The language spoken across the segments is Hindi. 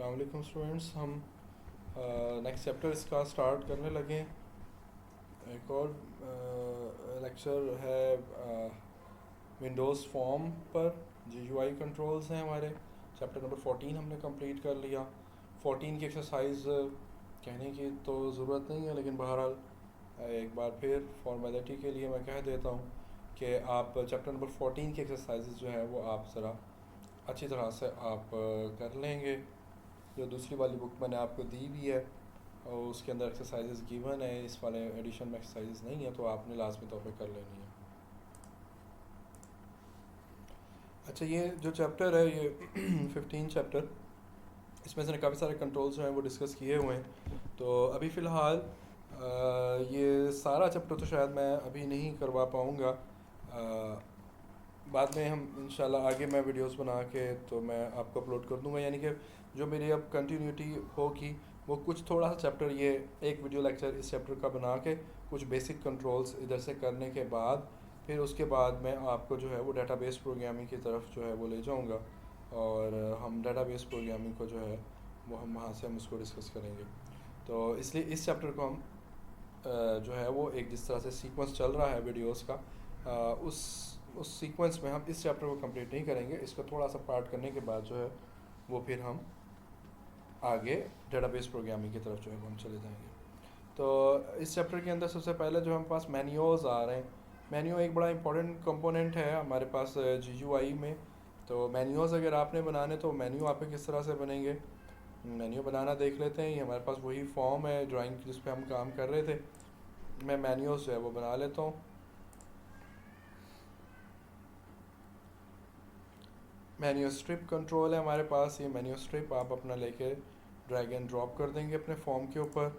अस्सलाम वालेकुम स्टूडेंट्स। हम नेक्स्ट चैप्टर इसका स्टार्ट करने लगे हैं। एक और लेक्चर है विंडोज़ फॉर्म पर। GUI कंट्रोल्स हैं हमारे। चैप्टर नंबर 14 हमने कंप्लीट कर लिया। 14 की एक्सरसाइज कहने की तो ज़रूरत नहीं है, लेकिन बहरहाल एक बार फिर फॉर्मेलिटी के लिए मैं कह देता हूँ कि आप चैप्टर नंबर 14 की एक्सरसाइज जो है वो आप ज़रा अच्छी तरह से आप कर लेंगे। जो दूसरी वाली बुक मैंने आपको दी भी है और उसके अंदर एक्सरसाइजेज गिवन है, इस वाले एडिशन में एक्सरसाइजेज नहीं है, तो आपने लाजमी तौर पे कर लेनी है। अच्छा, ये जो चैप्टर है ये 15 चैप्टर, इसमें से काफ़ी सारे कंट्रोल्स जो हैं वो डिस्कस किए हुए हैं। तो अभी फ़िलहाल ये सारा चैप्टर तो शायद मैं अभी नहीं करवा पाऊँगा। बाद में हम इंशाल्लाह आगे मैं वीडियोस बना के तो मैं आपको अपलोड कर दूंगा। यानी कि जो मेरी अब कंटिन्यूटी होगी वो कुछ थोड़ा सा चैप्टर, ये एक वीडियो लेक्चर इस चैप्टर का बना के कुछ बेसिक कंट्रोल्स इधर से करने के बाद फिर उसके बाद मैं आपको जो है वो डेटाबेस प्रोग्रामिंग की तरफ जो है वो ले जाऊंगा और हम डेटाबेस प्रोग्रामिंग को जो है वो हम वहाँ से हम उसको डिस्कस करेंगे। तो इसलिए इस चैप्टर को हम जो है वो एक जिस तरह से सीक्वेंस चल रहा है वीडियोस का, उस सीक्वेंस में हम इस चैप्टर को कंप्लीट नहीं करेंगे। इसको थोड़ा सा पार्ट करने के बाद जो है वो फिर हम आगे डेटाबेस प्रोग्रामिंग की तरफ जो है वो हम चले जाएंगे। तो इस चैप्टर के अंदर सबसे पहले जो हमारे पास मेन्यूज़ आ रहे हैं, मेन्यू एक बड़ा इंपॉर्टेंट कंपोनेंट है हमारे पास GUI में। तो मेन्यूज़ अगर आपने बनाने तो मेन्यू आप किस तरह से बनेंगे, मेन्यू बनाना देख लेते हैं। ये हमारे पास वही फॉर्म है ड्राइंग जिस पे हम काम कर रहे थे। मैं मेन्यूज़ जो है वो बना लेता हूँ। मेन्यू स्ट्रिप कंट्रोल है हमारे पास। ये मेन्यू स्ट्रिप आप अपना लेके ड्रैग एंड ड्रॉप कर देंगे अपने फॉर्म के ऊपर।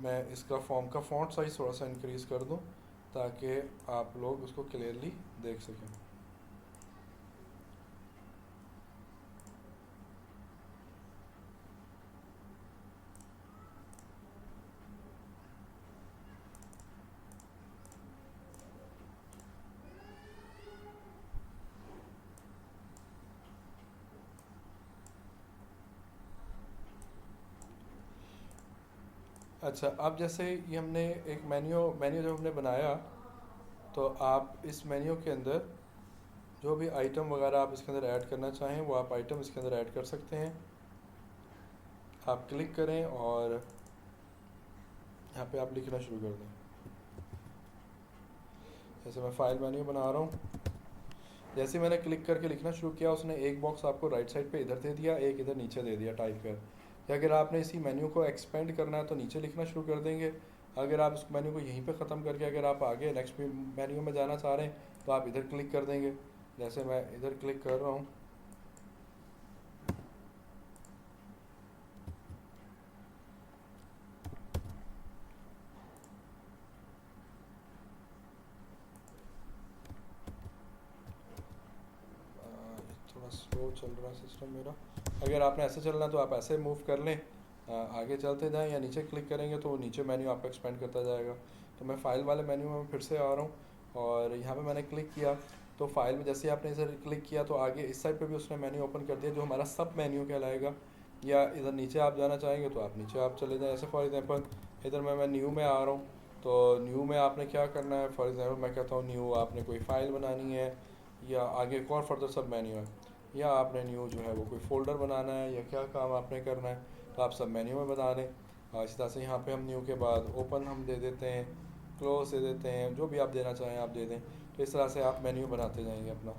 मैं इसका फॉर्म का फ़ॉन्ट साइज़ थोड़ा सा इंक्रीज़ कर दूँ ताकि आप लोग उसको क्लियरली देख सकें। अच्छा, अब जैसे ये हमने एक मेन्यू जब हमने बनाया तो आप इस मेन्यू के अंदर जो भी आइटम वगैरह आप इसके अंदर ऐड करना चाहें वो आप आइटम इसके अंदर ऐड कर सकते हैं। आप क्लिक करें और यहाँ पे आप लिखना शुरू कर दें। जैसे मैं फ़ाइल मेन्यू बना रहा हूँ, जैसे मैंने क्लिक करके लिखना शुरू किया उसने एक बॉक्स आपको राइट साइड पे इधर दे दिया, एक इधर नीचे दे दिया टाइप कर। या अगर आपने इसी मेन्यू को एक्सपेंड करना है तो नीचे लिखना शुरू कर देंगे। अगर आप इस मेन्यू को यहीं पे ख़त्म करके अगर आप आगे नेक्स्ट मेन्यू में जाना चाह रहे हैं तो आप इधर क्लिक कर देंगे। जैसे मैं इधर क्लिक कर रहा हूँ, थोड़ा स्लो चल रहा है सिस्टम मेरा। अगर आपने ऐसे चलना है तो आप ऐसे मूव कर लें, आगे चलते जाएं, या नीचे क्लिक करेंगे तो नीचे मेन्यू आपका एक्सपेंड करता जाएगा। तो मैं फ़ाइल वाले मेन्यू में फिर से आ रहा हूँ और यहाँ पे मैंने क्लिक किया तो फाइल में जैसे आपने इधर क्लिक किया तो आगे इस साइड पे भी उसने मेन्यू ओपन कर दिया जो हमारा सब मेन्यू कहलाएगा। या इधर नीचे आप जाना चाहेंगे तो आप नीचे आप चले जाएँ। ऐसे फॉर एग्जांपल इधर मैं न्यू में आ रहा हूँ, तो न्यू में आपने क्या करना है, फॉर एग्जांपल मैं कहता हूँ न्यू आपने कोई फ़ाइल बनानी है या आगे एक और फर्दर सब मेन्यू है, या आपने न्यू जो है वो कोई फ़ोल्डर बनाना है या क्या काम आपने करना है तो आप सब मेन्यू में बता दें। इस तरह से यहाँ पे हम न्यू के बाद ओपन हम दे देते हैं, क्लोज दे देते हैं, जो भी आप देना चाहें आप दे दें। तो इस तरह से आप मेन्यू बनाते जाएंगे अपना।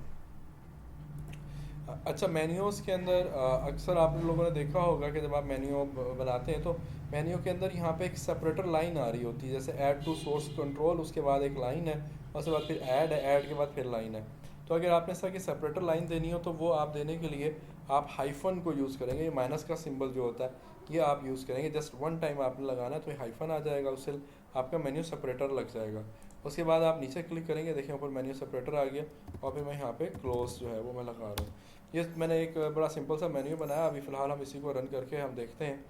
अच्छा, मेन्यूज़ के अंदर अक्सर आप लोगों ने देखा होगा कि जब आप मेन्यू बनाते हैं तो मेन्यू के अंदर यहाँ पे एक सेपरेटर लाइन आ रही होती है, जैसे ऐड टू सोर्स कंट्रोल, उसके बाद एक लाइन है और उसके बाद फिर ऐड है, ऐड के बाद फिर लाइन है। तो अगर आपने इस तरह की सेपरेटर लाइन देनी हो तो वो आप देने के लिए आप हाइफन को यूज़ करेंगे। ये माइनस का सिंबल जो होता है ये आप यूज़ करेंगे। जस्ट वन टाइम आपने लगाना है तो ये हाइफन आ जाएगा, उससे आपका मेन्यू सेपरेटर लग जाएगा। उसके बाद आप नीचे क्लिक करेंगे, देखिए ऊपर मेन्यू सेपरेटर आ गया और फिर मैं यहाँ पे क्लोज जो है वो मैं लगा रहा हूँ। ये मैंने एक बड़ा सिंपल सा मेन्यू बनाया। अभी फ़िलहाल हम इसी को रन करके हम देखते हैं।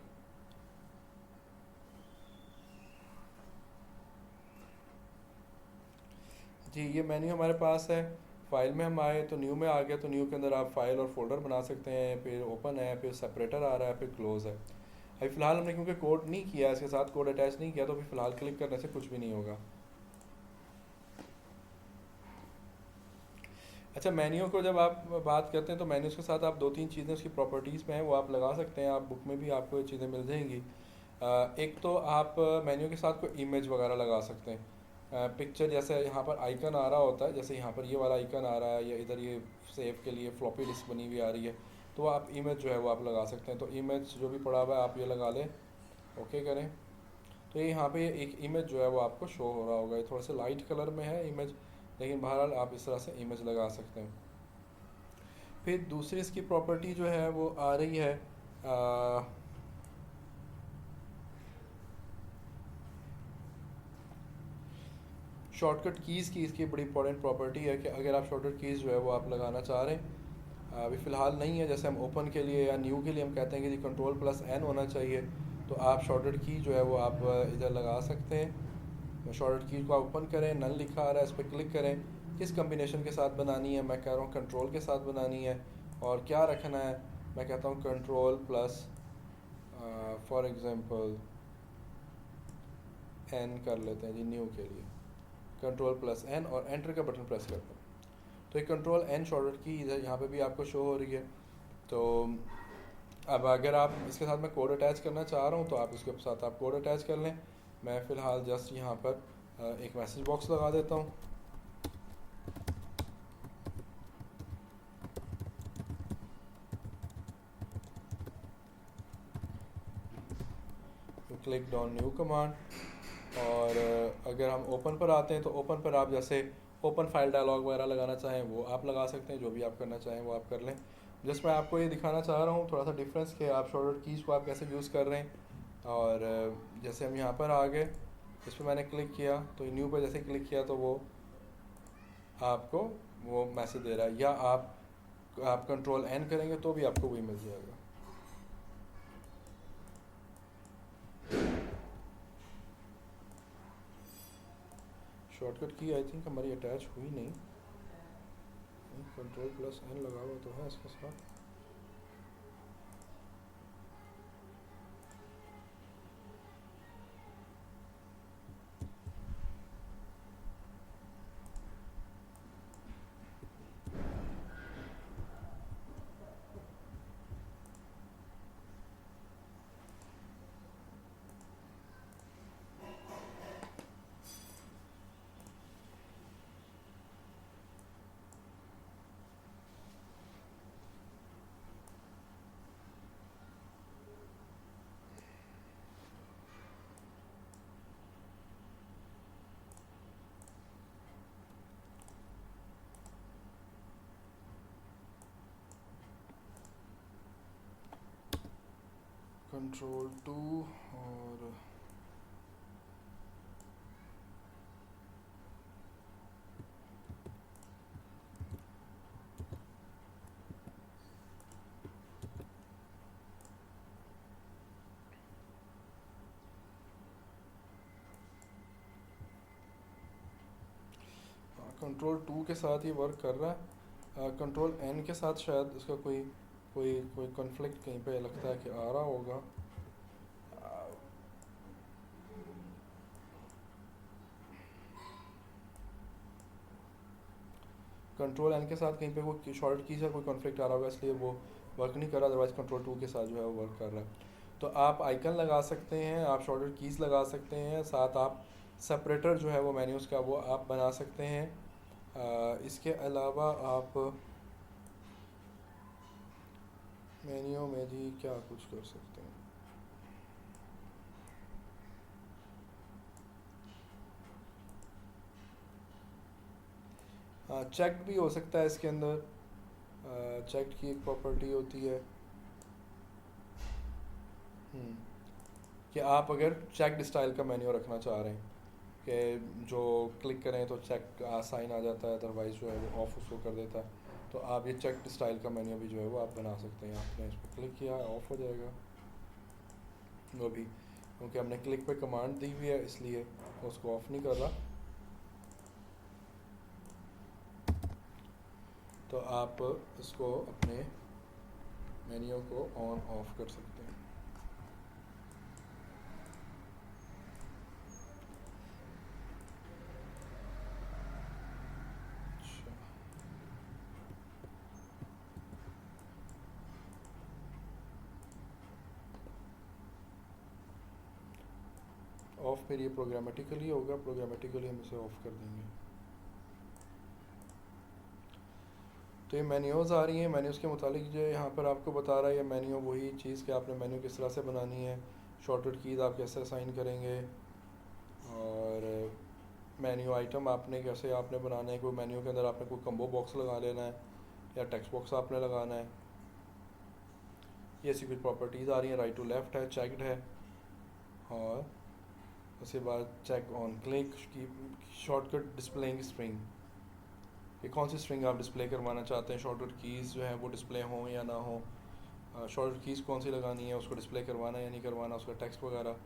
जी, ये मेन्यू हमारे पास है। फाइल में हम आए तो न्यू में आ गया, तो न्यू के अंदर आप फाइल और फोल्डर बना सकते हैं, फिर ओपन है, फिर सेपरेटर आ रहा है, फिर क्लोज है। अभी फ़िलहाल हमने क्योंकि कोड नहीं किया, इसके साथ कोड अटैच नहीं किया, तो अभी फ़िलहाल क्लिक करने से कुछ भी नहीं होगा। अच्छा, मेन्यू को जब आप बात करते हैं तो मेन्यूज़ के साथ आप दो तीन चीज़ें उसकी प्रॉपर्टीज़ में हैं वो आप लगा सकते हैं, आप बुक में भी आपको ये चीज़ें मिल जाएंगी। एक तो आप मेन्यू के साथ कोई इमेज वगैरह लगा सकते हैं, पिक्चर, जैसे यहाँ पर आइकन आ रहा होता है, जैसे यहाँ पर ये वाला आइकन आ रहा है, या इधर ये सेव के लिए फ्लॉपी डिस्क बनी हुई आ रही है, तो आप इमेज जो है वो आप लगा सकते हैं। तो इमेज जो भी पड़ा हुआ है आप ये लगा लें, ओके करें, तो ये यहाँ पे एक इमेज जो है वो आपको शो हो रहा होगा। ये थोड़ा सा लाइट कलर में है इमेज, लेकिन बहरहाल आप इस तरह से इमेज लगा सकते हैं। फिर दूसरी इसकी प्रॉपर्टी जो है वो आ रही है शॉर्टकट कीज़ की। इसकी बड़ी इंपॉर्टेंट प्रॉपर्टी है कि अगर आप शॉर्टकट कीज़ जो है वो आप लगाना चाह रहे हैं, अभी फ़िलहाल नहीं है, जैसे हम ओपन के लिए या न्यू के लिए हम कहते हैं कि जी कंट्रोल+N होना चाहिए, तो आप शॉर्टकट की जो है वो आप इधर लगा सकते हैं। शॉर्टकट की को आप ओपन करें, नल लिखा आ रहा है, इस पर क्लिक करें, किस कम्बिनेशन के साथ बनानी है, मैं कह रहा हूँ कंट्रोल के साथ बनानी है, और क्या रखना है, मैं कहता हूँ control plus for example N कर लेते हैं जी न्यू के लिए, कंट्रोल+N और एंटर का बटन प्रेस करते हैं, तो ये कंट्रोल N शॉर्टकट की इधर यहाँ पे भी आपको शो हो रही है। तो अब अगर आप इसके साथ मैं कोड अटैच करना चाह रहा हूँ तो आप इसके साथ आप कोड अटैच कर लें। मैं फ़िलहाल जस्ट यहाँ पर एक मैसेज बॉक्स लगा देता हूँ, क्लिक ऑन न्यू कमांड, और अगर हम ओपन पर आते हैं तो ओपन पर आप जैसे ओपन फाइल डायलॉग वगैरह लगाना चाहें वो आप लगा सकते हैं, जो भी आप करना चाहें वो आप कर लें। जस्ट मैं आपको ये दिखाना चाह रहा हूँ थोड़ा सा डिफरेंस कि आप शॉर्टकट कीज़ को आप कैसे यूज़ कर रहे हैं। और जैसे हम यहाँ पर आ गए, इस पर मैंने क्लिक किया तो न्यू पर जैसे क्लिक किया तो वो आपको वो मैसेज दे रहा है, या आप कंट्रोल N करेंगे तो भी आपको वही मिल जाएगा। शॉर्टकट की आई थिंक हमारी अटैच हुई नहीं, कंट्रोल+N लगा हुआ तो है इसके साथ। Ctrl+2 और Ctrl+2 के साथ ही वर्क कर रहा है। Ctrl+N के साथ शायद इसका कोई कोई कोई कॉन्फ्लिक्ट कहीं पे लगता है कि आ रहा होगा। Ctrl+N के साथ कहीं पे कोई शॉर्ट की से कोई कॉन्फ्लिक्ट आ रहा होगा, इसलिए वो वर्क नहीं कर रहा, अदरवाइज Ctrl+2 के साथ जो है वो वर्क कर रहा है। तो आप आइकन लगा सकते हैं, आप शॉर्टकट कीज़ लगा सकते हैं, साथ आप सेपरेटर जो है वो मेन्यूज़ का वो आप बना सकते हैं। इसके अलावा आप मेन्यू में जी क्या कुछ कर सकते हैं, चेक भी हो सकता है इसके अंदर, चेक की एक प्रॉपर्टी होती है कि आप अगर चेक स्टाइल का मेन्यू रखना चाह रहे हैं कि जो क्लिक करें तो चेक साइन आ जाता है, अदरवाइज जो है वो ऑफ उसको कर देता है, तो आप ये चेक स्टाइल का मेन्यू भी जो है वो आप बना सकते हैं। आपने इस पर क्लिक किया ऑफ हो जाएगा वो भी, क्योंकि हमने क्लिक पे कमांड दी हुई है इसलिए उसको ऑफ नहीं कर रहा। तो आप इसको अपने मेन्यू को ऑन ऑफ कर सकते हैं। अच्छा, ऑफ फिर ये प्रोग्रामेटिकली होगा, प्रोग्रामेटिकली हम इसे ऑफ कर देंगे। तो ये मेन्यूज़ आ रही हैं, मेन्यूज़ के मुतालिक जो यहाँ पर आपको बता रहा है ये मेन्यू वही चीज़ कि आपने मेन्यू किस तरह से बनानी है, शॉर्टकट कीज़ आप कैसे असाइन करेंगे, और मेन्यू आइटम आपने कैसे आपने बनाना है। कोई मेन्यू के अंदर आपने कोई कम्बो बॉक्स लगा लेना है या टेक्स्ट बॉक्स आपने लगाना है। ये ऐसी कुछ प्रॉपर्टीज़ आ रही हैं। राइट टू लेफ़्ट है, चेक्ड है, और उसके बाद चेक ऑन क्लिक की शॉर्टकट डिस्प्लेइंग स्ट्रिंग, कि कौन सी स्ट्रिंग आप डिस्प्ले करवाना चाहते हैं, शॉर्टकट कीज़ जो है वो डिस्प्ले हों या ना हो, शॉर्टकट कीज़ कौन सी लगानी है, उसको डिस्प्ले करवाना या नहीं करवाना, उसका टेक्स्ट वगैरह।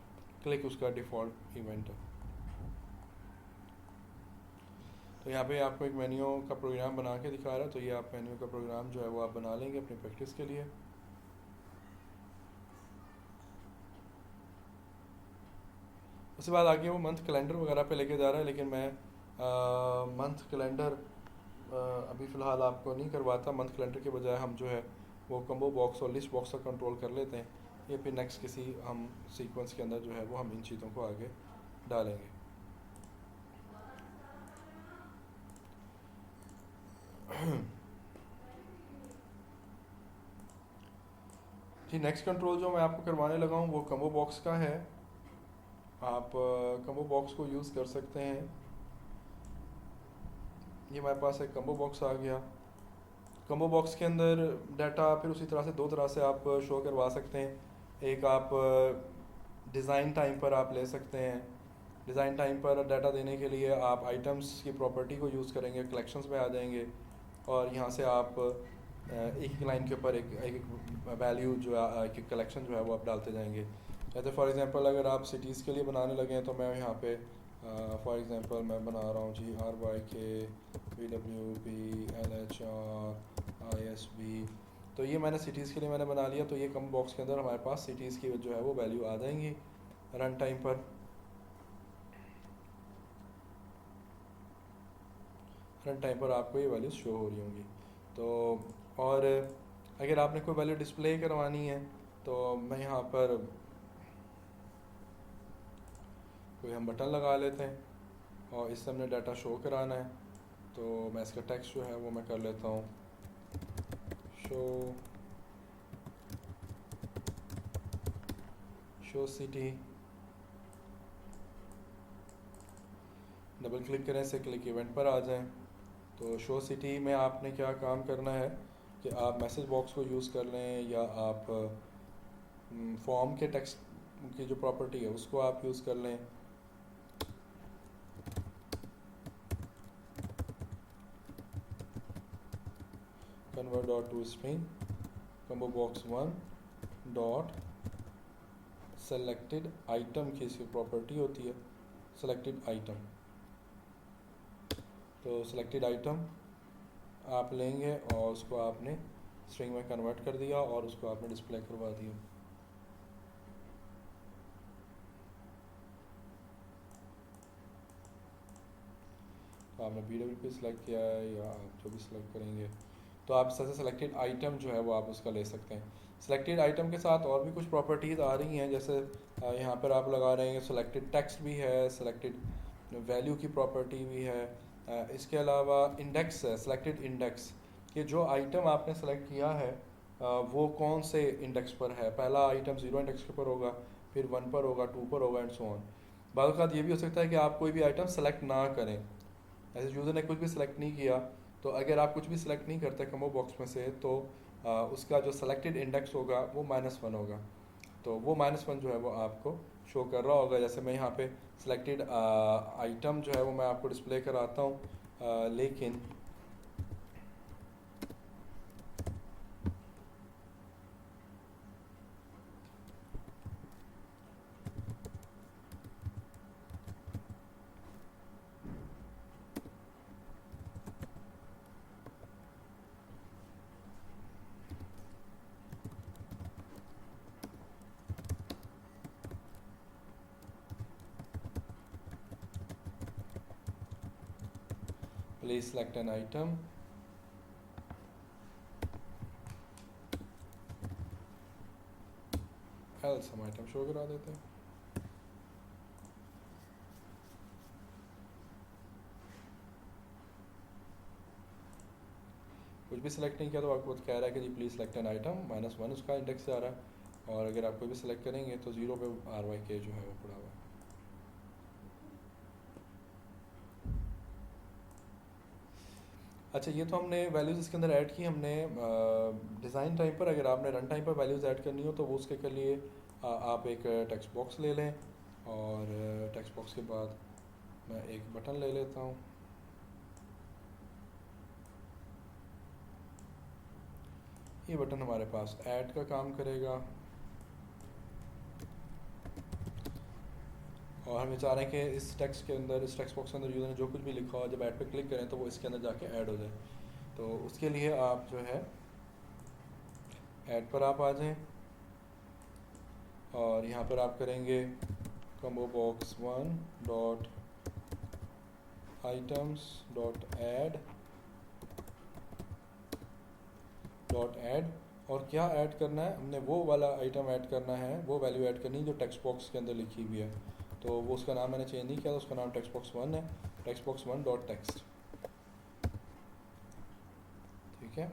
क्लिक उसका डिफ़ॉल्ट इवेंट है। तो यहाँ पे आपको एक मेन्यू का प्रोग्राम बना के दिखा रहा है, तो ये आप मेन्यू का प्रोग्राम जो है वो आप बना लेंगे अपनी प्रैक्टिस के लिए। उसके बाद आगे वो मंथ कैलेंडर वगैरह पे लेके जा रहा है, लेकिन मैं मंथ कैलेंडर अभी फ़िलहाल आपको नहीं करवाता। मंथ कैलेंडर के बजाय हम जो है वो कम्बो बॉक्स और लिस्ट बॉक्स का कंट्रोल कर लेते हैं। ये फिर नेक्स्ट किसी हम सीक्वेंस के अंदर जो है वो हम इन चीज़ों को आगे डालेंगे। जी, नेक्स्ट कंट्रोल जो मैं आपको करवाने लगा हूँ वो कम्बो बॉक्स का है। आप कम्बो बॉक्स को यूज़ कर सकते हैं। ये हमारे पास एक कम्बो बॉक्स आ गया। कम्बो बॉक्स के अंदर डाटा फिर उसी तरह से दो तरह से आप शो करवा सकते हैं। एक आप डिज़ाइन टाइम पर आप ले सकते हैं। डिज़ाइन टाइम पर डाटा देने के लिए आप आइटम्स की प्रॉपर्टी को यूज़ करेंगे, कलेक्शंस में आ जाएंगे, और यहाँ से आप एक लाइन के ऊपर एक वैल्यू जो है, एक कलेक्शन जो है वो आप डालते जाएंगे। जैसे फॉर एग्जांपल अगर आप सिटीज़ के लिए बनाने लगे हैं, तो मैं यहाँ पे फॉर एग्जांपल मैं बना रहा हूँ जी RYK BWP LHR ISB। तो ये मैंने सिटीज़ के लिए मैंने बना लिया। तो ये कम बॉक्स के अंदर हमारे पास सिटीज़ की जो है वो वैल्यू आ जाएंगी रन टाइम पर। रन टाइम पर आपको ये वैल्यूज़ शो हो रही होंगी। तो और अगर आपने कोई वैल्यू डिस्प्ले करवानी है, तो मैं यहाँ पर कोई हम बटन लगा लेते हैं और इससे हमने डाटा शो कराना है। तो मैं इसका टेक्स्ट जो है वो मैं कर लेता हूँ शो सिटी। डबल क्लिक करें से क्लिक इवेंट पर आ जाएं। तो शो सिटी में आपने क्या काम करना है कि आप मैसेज बॉक्स को यूज़ कर लें, या आप फॉर्म के टेक्स्ट की जो प्रॉपर्टी है उसको आप यूज़ कर लें। Convert dot to string combo box 1 dot selected item की इसकी प्रॉपर्टी होती है सेलेक्टेड आइटम। तो सेलेक्टेड आइटम आप लेंगे और उसको आपने स्ट्रिंग में कन्वर्ट कर दिया और उसको आपने डिस्प्ले करवा दिया। तो आपने BWP सिलेक्ट किया है या आप जो भी सिलेक्ट करेंगे, तो आप इस तरह से सेलेक्टेड आइटम जो है वो आप उसका ले सकते हैं। सेलेक्टेड आइटम के साथ और भी कुछ प्रॉपर्टीज़ आ रही हैं, जैसे यहाँ पर आप लगा रहे हैं सेलेक्टेड टेक्स्ट भी है, सेलेक्टेड वैल्यू की प्रॉपर्टी भी है। इसके अलावा इंडेक्स है, सेलेक्टेड इंडेक्स, कि जो आइटम आपने सेलेक्ट किया है वो कौन से इंडेक्स पर है। पहला आइटम 0 इंडेक्स के ऊपर होगा, फिर 1 पर होगा, 2 पर होगा, एंड सो ऑन। बाद बात ये भी हो सकता है कि आप कोई भी आइटम सेलेक्ट ना करें, ऐसे यूज़र ने कुछ भी सिलेक्ट नहीं किया। तो अगर आप कुछ भी सिलेक्ट नहीं करते कम्बो बॉक्स में से, तो उसका जो सेलेक्टेड इंडेक्स होगा वो -1 होगा। तो वो -1 जो है वो आपको शो कर रहा होगा। जैसे मैं यहाँ पे सिलेक्टेड आइटम जो है वो मैं आपको डिस्प्ले कराता हूँ, लेकिन please select an item, else हम आइटम शो करा देते हैं। कुछ भी सिलेक्ट नहीं किया तो आपको कह रहा है कि जी प्लीज़ सेलेक्ट एन आइटम, -1 उसका इंडेक्स आ रहा है। और अगर आप कोई भी सिलेक्ट करेंगे तो 0 पे RYK जो है वो पड़ा हुआ है। अच्छा, ये तो हमने वैल्यूज़ इसके अंदर ऐड की हमने डिज़ाइन टाइम पर। अगर आपने रन टाइम पर वैल्यूज़ ऐड करनी हो तो वो उसके लिए आप एक टेक्स्ट बॉक्स ले लें, और टेक्स्ट बॉक्स के बाद मैं एक बटन ले लेता हूँ। ये बटन हमारे पास ऐड का काम करेगा, और हम चाह रहे हैं कि इस टेक्स्ट के अंदर, इस टेक्स्ट बॉक्स के अंदर यूज़र ने जो कुछ भी लिखा हो, जब ऐड पे क्लिक करें तो वो इसके अंदर जाके ऐड हो जाए। तो उसके लिए आप जो है ऐड पर आप आ जाएं, और यहाँ पर आप करेंगे combo box 1 dot items dot add और क्या ऐड करना है, हमने वो वाला आइटम ऐड करना है, वो वैल्यू ऐड करनी है जो टेक्स्ट बॉक्स के अंदर लिखी हुई है। तो वो उसका नाम मैंने चेंज नहीं किया, तो उसका नाम टेक्स्ट बॉक्स 1 है, टेक्स्ट बॉक्स 1 डॉट टेक्स्ट। ठीक है,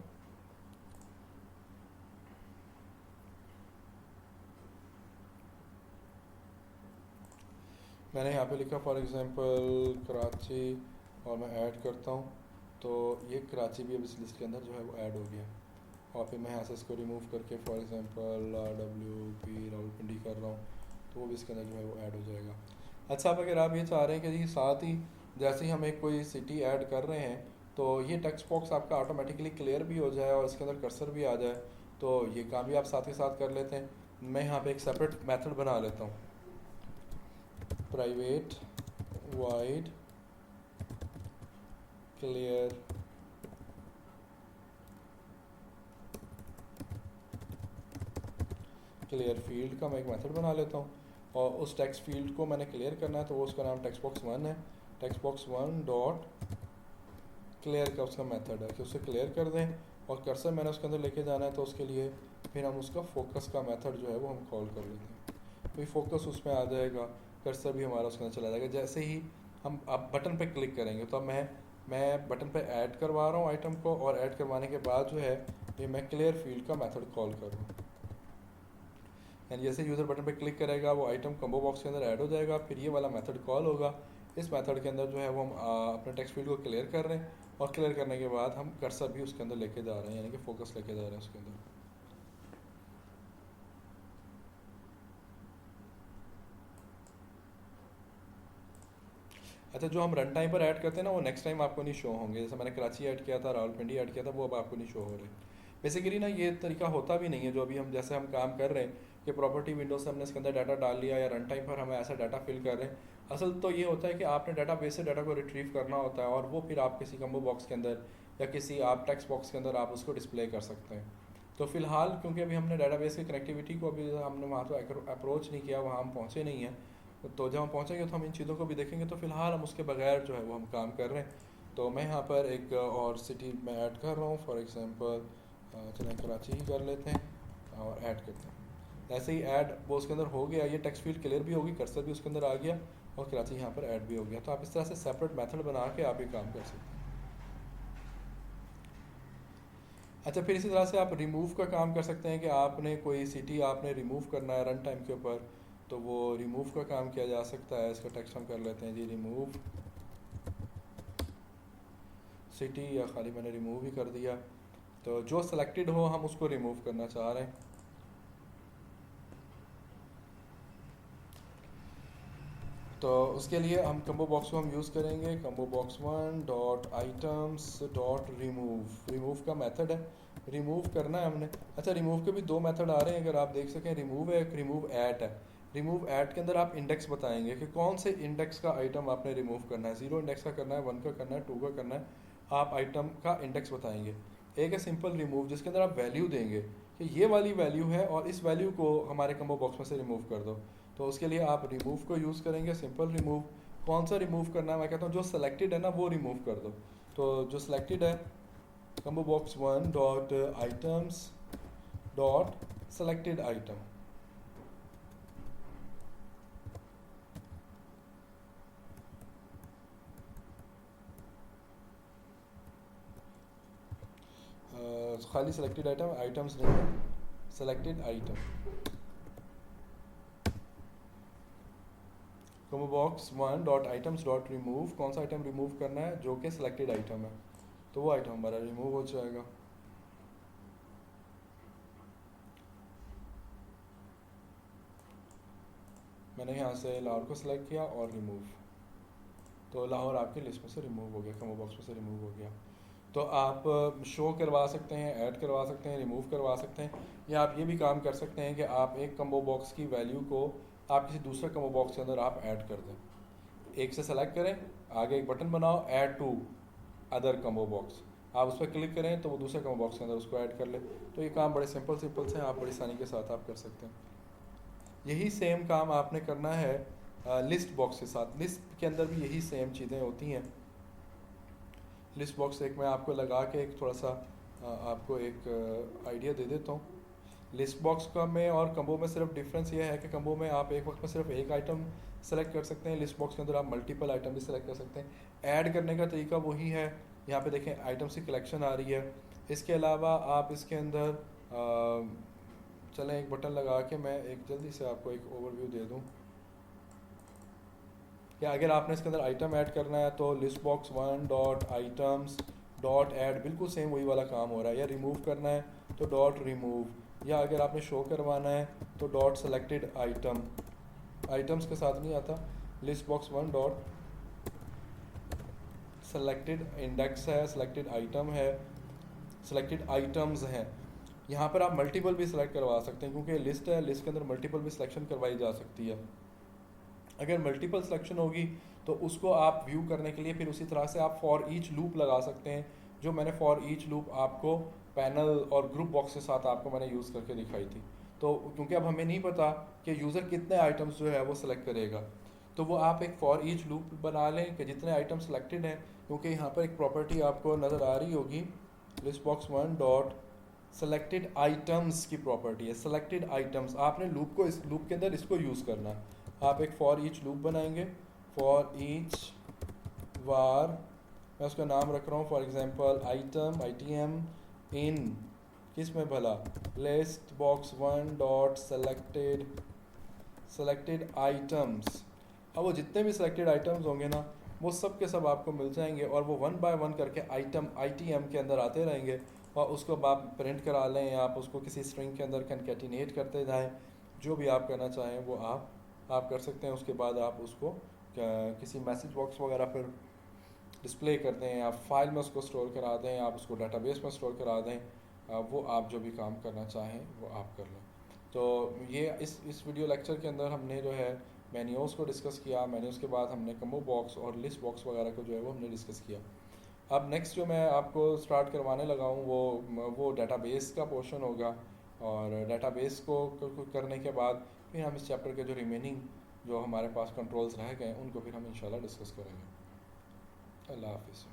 मैंने यहाँ पे लिखा फॉर एग्जांपल कराची, और मैं ऐड करता हूँ, तो ये कराची भी अब इस लिस्ट के अंदर जो है वो ऐड हो गया। और फिर मैं यहाँ से इसको रिमूव करके फॉर एग्जांपल RWP रावलपिंडी कर रहा हूँ, तो वो भी इसके अंदर जो है वो ऐड हो जाएगा। अच्छा, अब अगर आप ये चाह रहे हैं कि जी साथ ही जैसे ही हम एक कोई सिटी ऐड कर रहे हैं तो ये टेक्स्ट बॉक्स आपका ऑटोमेटिकली क्लियर भी हो जाए और इसके अंदर कर्सर भी आ जाए, तो ये काम भी आप साथ ही साथ कर लेते हैं। मैं यहाँ पे एक सेपरेट मेथड बना लेता हूँ, प्राइवेट वाइड क्लियर फील्ड का मैं एक मेथड बना लेता हूँ, और उस टेक्स्ट फील्ड को मैंने क्लियर करना है, तो वो उसका नाम टेक्स्ट बॉक्स 1 है। टेक्स्ट बॉक्स 1 डॉट क्लियर का उसका मेथड है कि उसे क्लियर कर दें, और कर्सर मैंने उसके अंदर लेके जाना है, तो उसके लिए फिर हम उसका फोकस का मेथड जो है वो हम कॉल कर लेते हैं। तो फोकस उसमें आ जाएगा, कर्सर भी हमारा उसके अंदर चला जाएगा। जैसे ही हम अब बटन पे क्लिक करेंगे तो अब मैं बटन पे ऐड करवा रहा हूँ आइटम को, और ऐड करवाने के बाद जो है ये मैं क्लियर फील्ड का मेथड कॉल कर रहा हूँ। एंड जैसे यूज़र बटन पे क्लिक करेगा वो आइटम कम्बो बॉक्स के अंदर ऐड हो जाएगा, फिर ये वाला मेथड कॉल होगा। इस मेथड के अंदर जो है वो हम अपने टेक्स्ट फील्ड को क्लियर कर रहे हैं, और क्लियर करने के बाद हम कर्सर भी उसके अंदर लेके जा रहे हैं, यानी कि फोकस लेके जा रहे हैं उसके अंदर। अच्छा, जो हम रन टाइम पर ऐड करते हैं ना, वो नेक्स्ट टाइम आपको नहीं शो होंगे। जैसे मैंने कराची ऐड किया था, रावलपिंडी ऐड किया था, वो अब आपको नहीं शो हो रहे। बेसिकली ना ये तरीका होता भी नहीं है जो अभी हम जैसे हम काम कर रहे हैं कि प्रॉपर्टी विंडो से हमने इसके अंदर डाटा डाल लिया, या रन टाइम पर हमें ऐसा डाटा फिल कर रहे हैं। असल तो ये होता है कि आपने डाटा बेस से डाटा को रिट्रीव करना होता है, और वो फिर आप किसी कम्बो बॉक्स के अंदर या किसी आप टेक्स्ट बॉक्स के अंदर आप उसको डिस्प्ले कर सकते हैं। तो फिलहाल क्योंकि अभी हमने डाटाबेस की कनेक्टिविटी को अभी हमने वहाँ तो अप्रोच नहीं किया, वहाँ हम पहुँचे नहीं हैं, तो जब हम पहुँचेंगे तो हम इन चीज़ों को भी देखेंगे। तो फिलहाल हम उसके बगैर जो है वो हम काम कर रहे हैं। तो मैं यहाँ पर एक और सिटी में ऐड कर रहा हूँ, फॉर एग्जांपल चलें कराची ही कर लेते हैं और ऐड करते हैं। ऐसे ही ऐड वो उसके अंदर हो गया, ये टेक्स्ट फील्ड क्लियर भी होगी, कर्सर भी उसके अंदर आ गया, और कराची यहाँ पर ऐड भी हो गया। तो आप इस तरह से सेपरेट मेथड बना के आप ये काम कर सकते हैं। अच्छा, फिर इसी तरह से आप रिमूव का काम कर सकते हैं कि आपने कोई सिटी आपने रिमूव करना है रन टाइम के ऊपर, तो वो रिमूव का काम किया जा सकता है। इसका टेक्स्ट हम कर लेते हैं जी रिमूव सिटी, या खाली मैंने रिमूव ही कर दिया। तो जो सिलेक्टेड हो हम उसको रिमूव करना चाह रहे हैं। तो उसके लिए हम कम्बो बॉक्स को हम यूज़ करेंगे, combo box 1 dot items dot remove का मेथड है, रिमूव करना है हमने। अच्छा, रिमूव के भी दो मेथड आ रहे हैं, अगर आप देख सकें, रिमूव है, एक रिमूव ऐट है। रिमूव ऐट के अंदर आप इंडेक्स बताएंगे कि कौन से इंडेक्स का आइटम आपने रिमूव करना है, 0 इंडेक्स का करना है, 1 का करना है, 2 का करना है, आप आइटम का इंडेक्स बताएंगे। एक है सिंपल रिमूव, जिसके अंदर आप वैल्यू देंगे कि ये वाली वैल्यू है और इस वैल्यू को हमारे कम्बो बॉक्स में से रिमूव कर दो। तो उसके लिए आप रिमूव को यूज़ करेंगे, सिंपल रिमूव। कौन सा रिमूव करना है, मैं कहता हूँ जो सेलेक्टेड है ना वो रिमूव कर दो। तो जो सिलेक्टेड है combo box 1 dot items dot selected item. खाली सेलेक्टेड आइटम, आइटम्स नहीं है, selected item. Combo box 1 dot items dot remove, कौन सा आइटम रिमूव करना है, जो कि सिलेक्टेड आइटम है, तो वो आइटम हमारा रिमूव हो जाएगा। मैंने यहाँ से लाहौर को सिलेक्ट किया और रिमूव, तो लाहौर आपकी लिस्ट में से रिमूव हो गया, कॉम्बो बॉक्स में से रिमूव हो गया। तो आप शो करवा सकते हैं, ऐड करवा सकते हैं, रिमूव करवा सकते हैं, या आप ये भी काम कर सकते हैं कि आप एक कम्बो बॉक्स की वैल्यू को आप किसी दूसरे कम्बो बॉक्स के अंदर आप ऐड कर दें। एक से सेलेक्ट करें, आगे एक बटन बनाओ add to other combo box, आप उस पर क्लिक करें तो वो दूसरे कम्बो बॉक्स के अंदर उसको ऐड कर ले। तो ये काम बड़े सिंपल से हैं, आप बड़ी आसानी के साथ आप कर सकते हैं। यही सेम काम आपने करना है लिस्ट बॉक्स के साथ। लिस्ट के अंदर भी यही सेम चीज़ें होती हैं। लिस्ट बॉक्स एक मैं आपको लगा के एक थोड़ा सा आपको एक आइडिया दे देता हूँ। लिस्ट बॉक्स का में और कम्बो में सिर्फ डिफरेंस ये है कि कम्बो में आप एक वक्त में सिर्फ एक आइटम सेलेक्ट कर सकते हैं, लिस्ट बॉक्स के अंदर आप मल्टीपल आइटम भी सेलेक्ट कर सकते हैं। ऐड करने का तरीका वही है, यहाँ पे देखें आइटम्स की कलेक्शन आ रही है। इसके अलावा आप इसके अंदर चलें एक बटन लगा के मैं एक जल्दी से आपको एक ओवरव्यू दे दूँ कि अगर आपने इसके अंदर आइटम ऐड करना है तो list box 1 dot items dot add, बिल्कुल सेम वही वाला काम हो रहा है। या रिमूव करना है तो डॉट रिमूव, या अगर आपने शो करवाना है तो डॉट सेलेक्टेड आइटम, आइटम्स के साथ नहीं आता, list box 1 dot selected index है, सेलेक्टेड आइटम है, सेलेक्टेड आइटम्स हैं। यहाँ पर आप मल्टीपल भी सिलेक्ट करवा सकते हैं क्योंकि लिस्ट है, लिस्ट के अंदर मल्टीपल भी सिलेक्शन करवाई जा सकती है। अगर मल्टीपल सिलेक्शन होगी तो उसको आप व्यू करने के लिए फिर उसी तरह से आप फॉर ईच लूप लगा सकते हैं, जो मैंने फॉर ईच लूप आपको पैनल और ग्रुप बॉक्स के साथ आपको मैंने यूज़ करके दिखाई थी। तो क्योंकि अब हमें नहीं पता कि यूज़र कितने आइटम्स जो है वो सिलेक्ट करेगा, तो वो आप एक फॉर ईच लूप बना लें कि जितने आइटम सिलेक्टेड हैं, क्योंकि यहाँ पर एक प्रॉपर्टी आपको नज़र आ रही होगी list box 1 dot selected items की प्रॉपर्टी है, सेलेक्टेड आइटम्स। आपने लूप को इस लूप के अंदर इसको यूज़ करना है। आप एक फॉर ईच लूप बनाएंगे, फॉर ईच वार, मैं उसका नाम रख रहा हूँ फॉर एग्जांपल आइटम ITM इन किस में भला, list box 1 dot selected items. अब वो जितने भी सिलेक्टेड आइटम्स होंगे ना वो सब के सब आपको मिल जाएंगे और वो 1 बाय 1 करके आइटम ITM के अंदर आते रहेंगे और उसको आप प्रिंट करा लें, आप उसको किसी स्ट्रिंग के अंदर कनकैटिनेट करते जाएं, जो भी आप करना चाहें वो आप कर सकते हैं। उसके बाद आप उसको किसी मैसेज बॉक्स वगैरह पर डिस्प्ले कर दें, आप फाइल में उसको स्टोर करा दें, आप उसको डाटाबेस में स्टोर करा दें, वो आप जो भी काम करना चाहें वो आप कर लें। तो ये इस वीडियो लेक्चर के अंदर हमने जो है मेन्यूज़ को डिस्कस किया, मेन्यूज़ के बाद हमने कम्बो बॉक्स और लिस्ट बॉक्स वगैरह को जो है वो हमने डिस्कस किया। अब नेक्स्ट जो मैं आपको स्टार्ट करवाने लगा हूँ वो डाटाबेस का पोर्शन होगा, और डाटाबेस को करने के बाद फिर हम इस चैप्टर के जो रिमेनिंग जो हमारे पास कंट्रोल्स रह गए उनको फिर हम इंशाल्लाह डिस्कस करेंगे। अल्लाह हाफिज़।